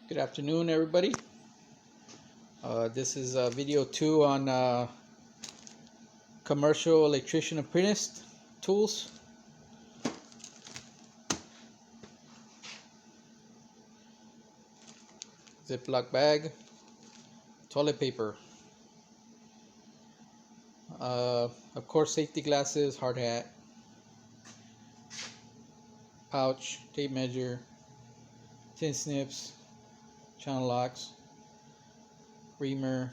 Good afternoon, everybody. This is video 2 on commercial electrician apprentice tools. Ziploc bag, toilet paper, of course safety glasses, hard hat, pouch, tape measure, tin snips, channel locks, reamer,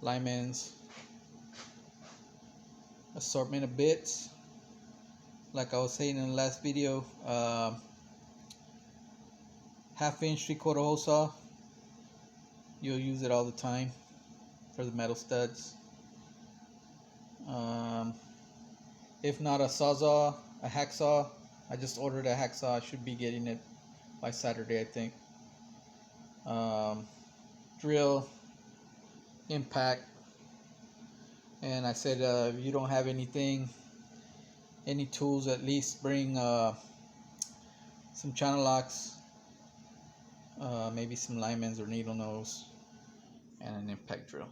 lime ends, assortment of bits. Like I was saying in the last video, half-inch 3/4 hole saw. You'll use it all the time for the metal studs. If not a sawzall, a hacksaw. I just ordered a hacksaw. I should be getting it by Saturday, I think. Drill, impact, and I said if you don't have any tools, at least bring some channel locks, maybe some lime ends or needle nose, and an impact drill,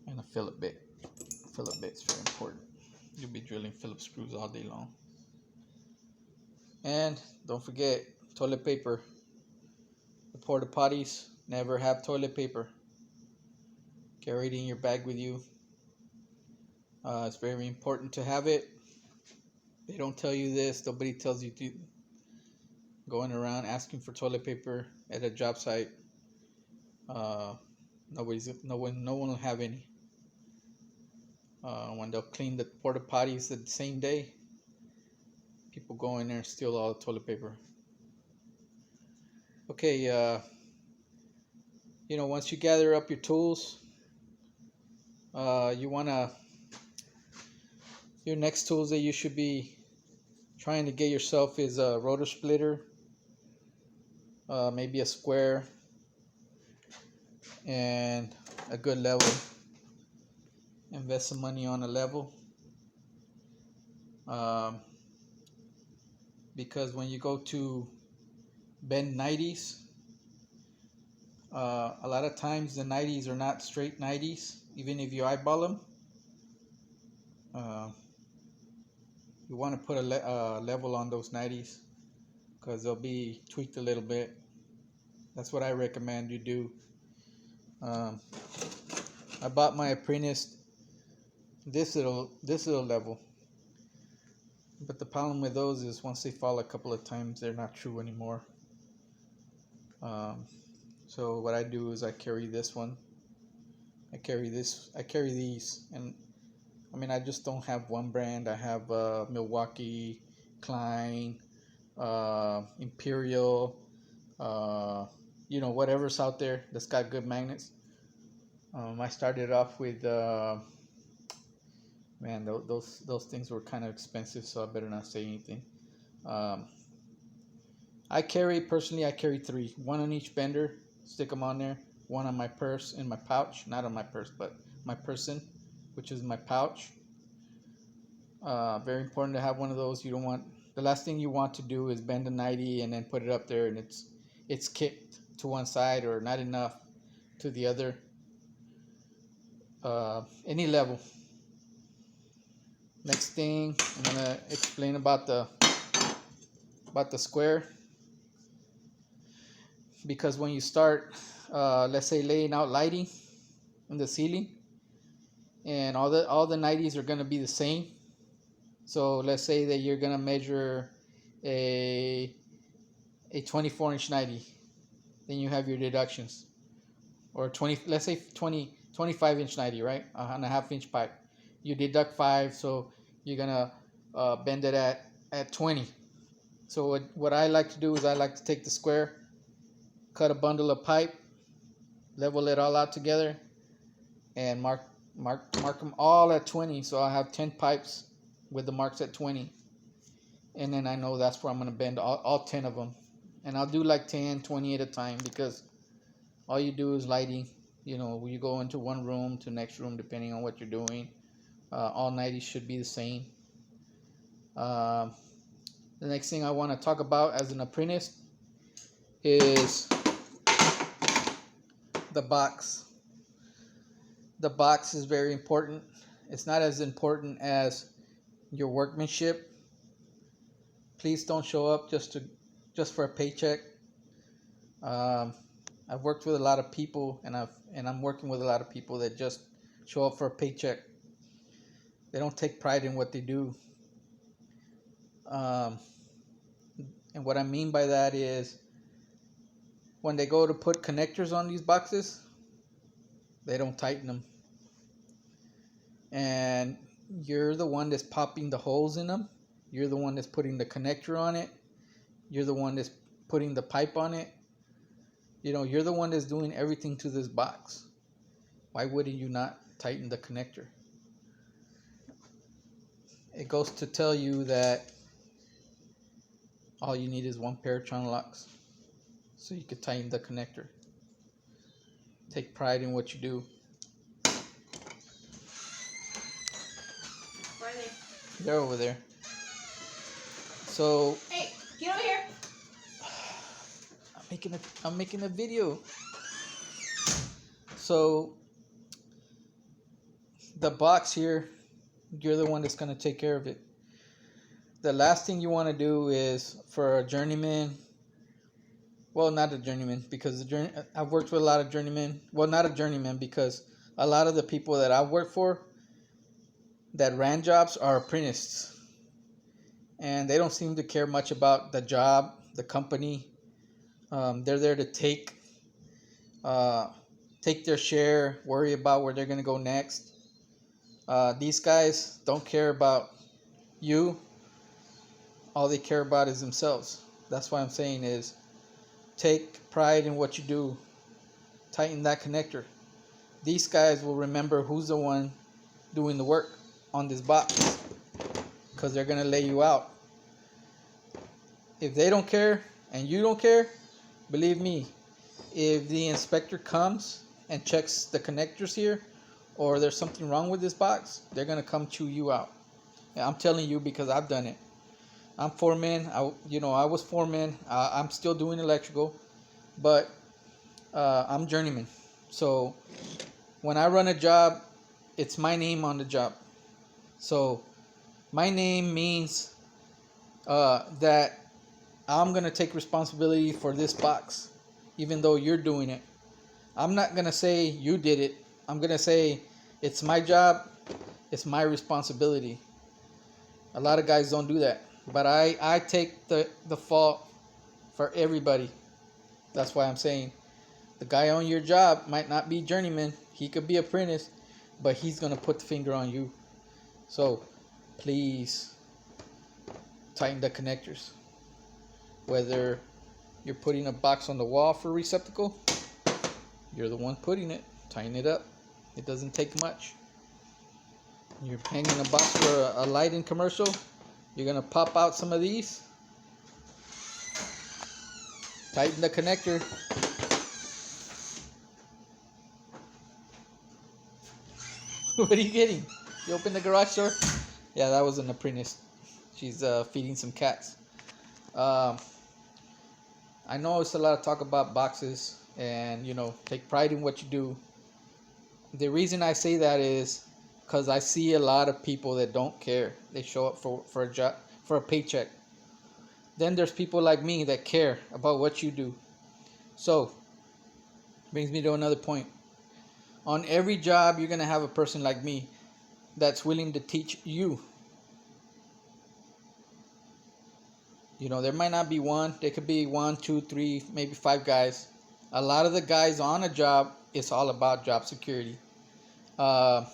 and a Phillips bit. Phillips bit's very important. You'll be drilling Phillips screws all day long. And don't forget toilet paper. The porta potties never have toilet paper. Carry it in your bag with you. It's very important to have it. They don't tell you this. Nobody tells you to. Going around asking for toilet paper at a job site. No one will have any. When they'll clean the porta potties the same day, people go in there and steal all the toilet paper. Okay, once you gather up your tools, your next tools that you should be trying to get yourself is a rotor splitter, maybe a square, and a good level. Invest some money on a level, because when you go to bend 90s, a lot of times the 90s are not straight 90s. Even if you eyeball them, you want to put a level on those 90s because they'll be tweaked a little bit. That's what I recommend you do. I bought my apprentice this little level, but the problem with those is once they fall a couple of times, they're not true anymore. So what I do is I carry this one. I carry these, and I mean, I just don't have one brand. I have Milwaukee, Klein, Imperial, whatever's out there that's got good magnets. I started off with man, those things were kind of expensive, so I better not say anything. I carry 3, one on each bender, stick them on there, one on my purse, in my pouch, not on my purse, but my person, which is my pouch. Very important to have one of those. The last thing you want to do is bend a 90 and then put it up there and it's kicked to one side or not enough to the other. Any level. Next thing I'm gonna explain about the square, because when you start, let's say laying out lighting in the ceiling, and all the 90s are gonna be the same. So let's say that you're gonna measure a 24-inch 90, then you have your deductions, or 25-inch 90, right? On a half-inch pipe, you deduct 5, so you're gonna bend it at 20. So what I like to do is I like to take the square, cut a bundle of pipe, level it all out together, and mark them all at 20. So I have 10 pipes with the marks at 20, and then I know that's where I'm gonna bend all 10 of them, and I'll do like 10, 20 at a time, because all you do is lighting. You go into one room to next room depending on what you're doing. All 90s should be the same. The next thing I want to talk about as an apprentice is the box. The box is very important. It's not as important as your workmanship. Please don't show up just for a paycheck. Um, I've worked with a lot of people, and I'm working with a lot of people that just show up for a paycheck. They don't take pride in what they do. Um, and what I mean by that is when they go to put connectors on these boxes, they don't tighten them. And you're the one that's popping the holes in them. You're the one that's putting the connector on it. You're the one that's putting the pipe on it. You're the one that's doing everything to this box. Why wouldn't you not tighten the connector? It goes to tell you that all you need is one pair of channel locks so you can tighten the connector. Take pride in what you do. Where are they? They're over there. So hey, get over here. I'm making a video. So the box here, you're the one that's going to take care of it. The last thing you want to do is for a journeyman. Well, not a journeyman, because I've worked with a lot of journeymen. Well, not a journeyman, because a lot of the people that I've worked for that ran jobs are apprentices. And they don't seem to care much about the job, the company. They're there to take their share, worry about where they're going to go next. These guys don't care about you. All they care about is themselves. That's why I'm saying is take pride in what you do. Tighten that connector. These guys will remember who's the one doing the work on this box, because they're going to lay you out. If they don't care and you don't care, believe me, if the inspector comes and checks the connectors here, or there's something wrong with this box, they're going to come chew you out. And I'm telling you because I've done it. I'm foreman. I was foreman. I'm still doing electrical, but I'm journeyman. So when I run a job, it's my name on the job. So my name means that I'm going to take responsibility for this box, even though you're doing it. I'm not going to say you did it. I'm going to say it's my job. It's my responsibility. A lot of guys don't do that. But I take the fault for everybody. That's why I'm saying the guy on your job might not be journeyman. He could be apprentice, but he's going to put the finger on you. So please tighten the connectors. Whether you're putting a box on the wall for a receptacle, you're the one putting it. Tighten it up. It doesn't take much. You're hanging a box for a lighting commercial. You're going to pop out some of these. Tighten the connector. What are you getting? You open the garage door? Yeah, that was an apprentice. She's feeding some cats. I know it's a lot of talk about boxes and, take pride in what you do. The reason I say that is because I see a lot of people that don't care. They show up for a job, for a paycheck. Then there's people like me that care about what you do. So, brings me to another point. On every job, you're going to have a person like me that's willing to teach you. There might not be one. There could be 1, 2, 3, maybe 5 guys. A lot of the guys on a job, it's all about job security. I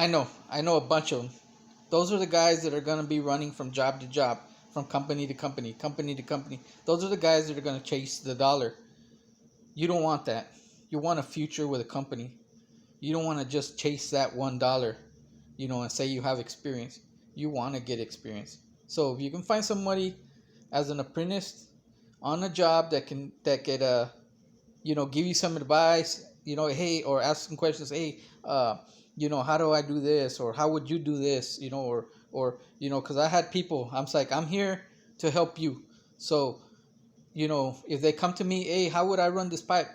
know a bunch of them. Those are the guys that are going to be running from job to job, from company to company, company to company. Those are the guys that are going to chase the dollar. You don't want that. You want a future with a company. You don't want to just chase that $1, and say you have experience. You want to get experience. So if you can find somebody as an apprentice on a job that could give you some advice, hey, or ask some questions, hey, how do I do this, or how would you do this, or because I had people, I'm here to help you. So if they come to me, hey, how would I run this pipe?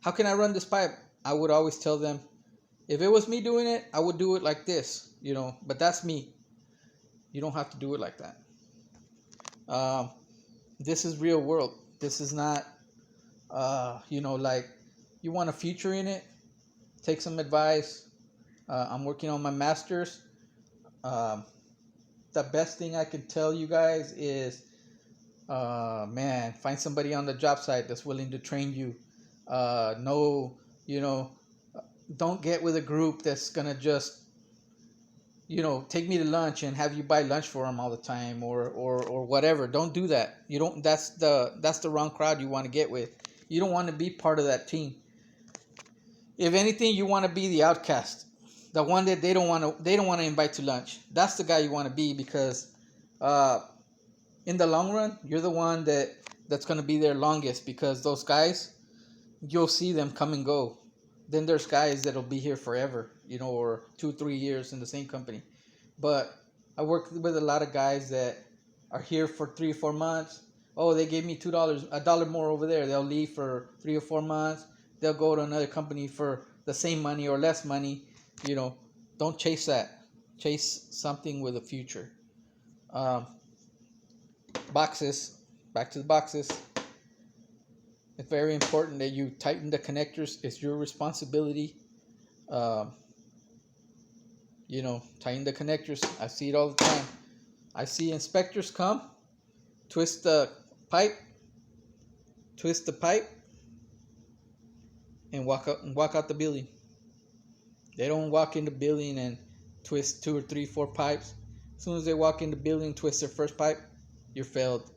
How can I run this pipe? I would always tell them, if it was me doing it, I would do it like this, but that's me. You don't have to do it like that. This is real world. This is not, like, you want a future in it, take some advice. I'm working on my master's. Um, the best thing I can tell you guys is, man, find somebody on the job site that's willing to train you. No, don't get with a group that's gonna just, take me to lunch and have you buy lunch for them all the time, or whatever. Don't do that. You don't. That's the wrong crowd you want to get with. You don't want to be part of that team. If anything, you want to be the outcast, the one that they don't want to invite to lunch. That's the guy you want to be, because uh, in the long run, you're the one that's going to be there longest, because those guys, you'll see them come and go. Then there's guys that'll be here forever, or 2-3 years in the same company. But I work with a lot of guys that are here for 3 or 4 months. Oh, they gave me $2, $1 more over there. They'll leave for 3 or 4 months. They'll go to another company for the same money or less money. Don't chase that. Chase something with a future. Um, Boxes. Back to the boxes. It's very important that you tighten the connectors. It's your responsibility. Um, tighten the connectors. I see it all the time. I see inspectors come, twist the pipe, and walk out the building. They don't walk in the building and twist 2 or 3, 4 pipes. As soon as they walk in the building, twist their first pipe, you're failed.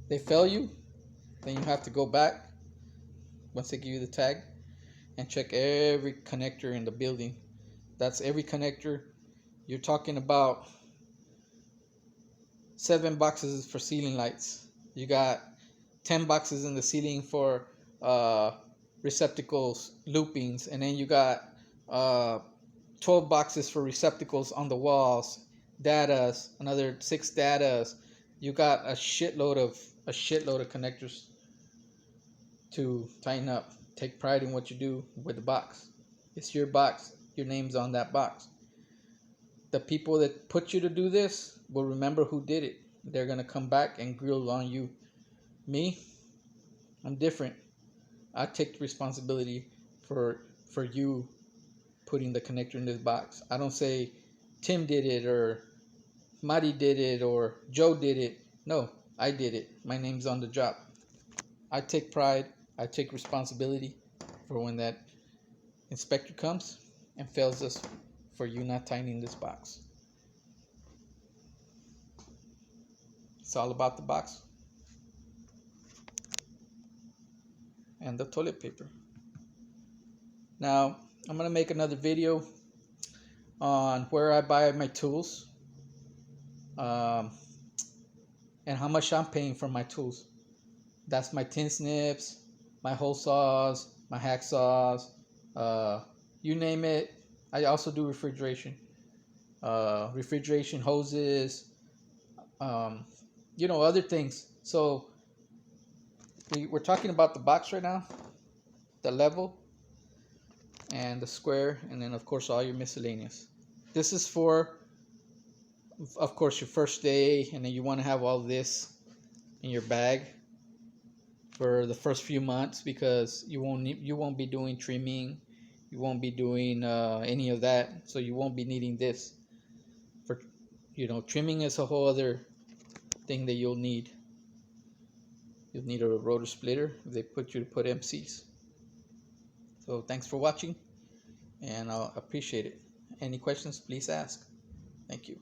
They fail you, then you have to go back once they give you the tag and check every connector in the building. That's every connector. You're talking about 7 boxes for ceiling lights. You got 10 boxes in the ceiling for receptacles, loopings, and then you got 12 boxes for receptacles on the walls, datas, another 6 datas. You got a shitload of connectors to tighten up. Take pride in what you do with the box. It's your box. Your name's on that box. The people that put you to do this will remember who did it. They're gonna come back and grill on you. Me, I'm different. I take responsibility for you putting the connector in this box. I don't say Tim did it, or Marty did it, or Joe did it. No, I did it. My name's on the job. I take pride. I take responsibility for when that inspector comes and fails us for you not tightening this box. It's all about the box and the toilet paper. Now, I'm going to make another video on where I buy my tools, and how much I'm paying for my tools. That's my tin snips, my hole saws, my hacksaws, you name it. I also do refrigeration hoses, other things. So we're talking about the box right now, the level, and the square, and then of course all your miscellaneous. This is for, of course, your first day, and then you want to have all this in your bag for the first few months, because you won't be doing trimming, you won't be doing any of that, so you won't be needing this. For trimming is a whole other thing that you'll need. You'll need a rotor splitter if they put you to put MCs. So thanks for watching, and I'll appreciate it. Any questions, please ask. Thank you.